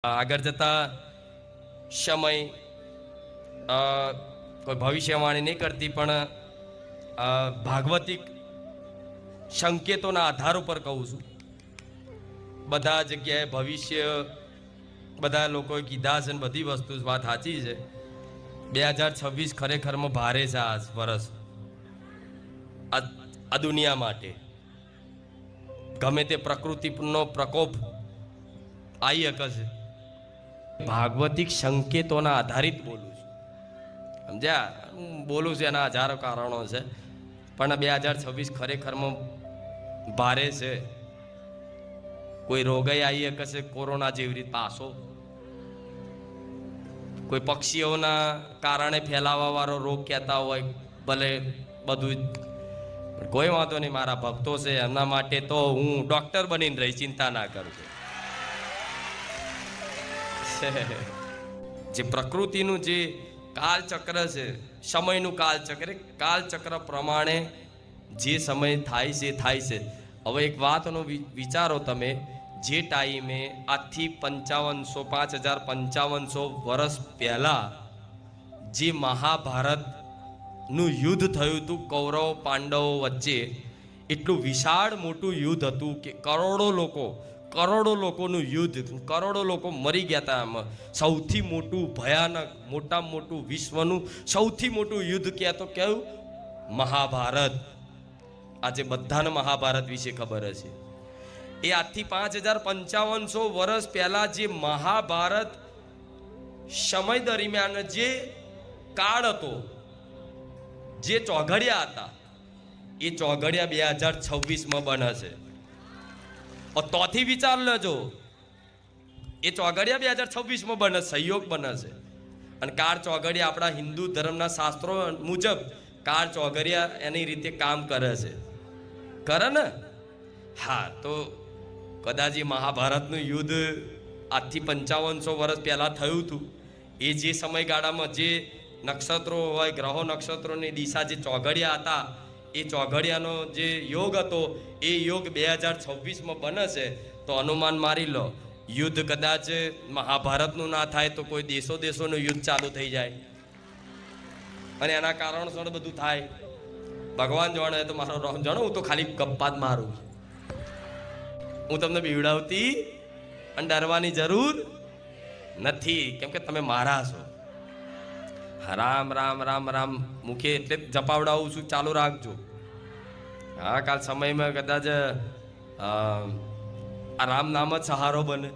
આગળ જતા સમય કોઈ ભવિષ્યવાણી નહીં કરતી, પણ ભાગવતિક સંકેતોના આધાર ઉપર કહું છું. બધા જગ્યાએ ભવિષ્ય બધા લોકોએ કીધા છે ને બધી વસ્તુ વાત સાચી છે. 2026 ખરેખરમાં ભારે છે. આ વર્ષ આ દુનિયા માટે ગમે તે પ્રકૃતિનો પ્રકોપ આવી શકે છે. ભાગવતિક સંકેતોના આધારિત બોલું છું, સમજ્યા? હું બોલું છું એના હજારો કારણો છે, પણ 2026 ખરેખરમાં ભારે છે. કોઈ રોગઈ આવી શકે છે, કોરોના જેવી રીતે પાછો. કોઈ પક્ષીઓના કારણે ફેલાવા વાળો રોગ કહેતા હોય, ભલે બધું કોઈ વાંધો નહીં. મારા ભક્તો છે એમના માટે તો હું ડોક્ટર બનીને રહી, ચિંતા ના કરજો. જે પ્રકૃતિનું જે કાલચક્ર છે, સમયનું કાલચક્ર પ્રમાણે જે સમય થાય છે થાય છે. હવે એક વાતનો વિચારો તમે, જે ટાઈમે આજથી 5500 વર્ષ પહેલા જે મહાભારતનું યુદ્ધ થયું હતું કૌરવ પાંડવો વચ્ચે, એટલું વિશાળ મોટું યુદ્ધ હતું કે કરોડો લોકોનું યુદ્ધ, કરોડો લોકો મરી ગયા હતા. આમાં સૌથી મોટું ભયાનક, મોટામાં મોટું વિશ્વનું સૌથી મોટું યુદ્ધ કહેતો કેવું? મહાભારત. આજે બધાને મહાભારત વિશે ખબર હશે. એ આજથી 5500 વર્ષ પહેલા જે મહાભારત સમય દરમિયાન જે કાળ હતો, જે ચોઘડિયા હતા, એ ચોઘડિયા 2026માં બને છે. તોથી વિચાર લેજો, એ ચોઘડિયા 2026માં બને, સહયોગ બને છે. અને કાર ચોઘડિયા આપણા હિન્દુ ધર્મના શાસ્ત્રો મુજબ કાર ચોઘડિયા એની રીતે કામ કરે છે, કરે ને? હા, તો કદાચ એ મહાભારતનું યુદ્ધ આજથી 5500 વર્ષ પહેલાં થયું હતું. એ જે સમયગાળામાં જે નક્ષત્રો હોય, ગ્રહો નક્ષત્રોની દિશા જે ચોઘડિયા હતા, એ ચોઘડિયાનો જે યોગ હતો, એ યોગ 2026માં બને છે. તો અનુમાન મારી લો, યુદ્ધ કદાચ મહાભારતનું ના થાય તો કોઈ દેશોનું યુદ્ધ ચાલુ થઈ જાય, અને એના કારણસર બધું થાય. ભગવાન જાણે તો મારો રોમ જાણો, હું તો ખાલી ગપ્પા જ મારું. હું તમને બીવડાવતી અને ડરવાની જરૂર નથી, કેમ કે તમે મારા છો. રામ રામ રામ રામ મુખે એટલે જ જપાવડાવું છું, ચાલુ રાખજો. હા, કાલ સમયમાં કદાચ આ રામ નામ જ સહારો બને.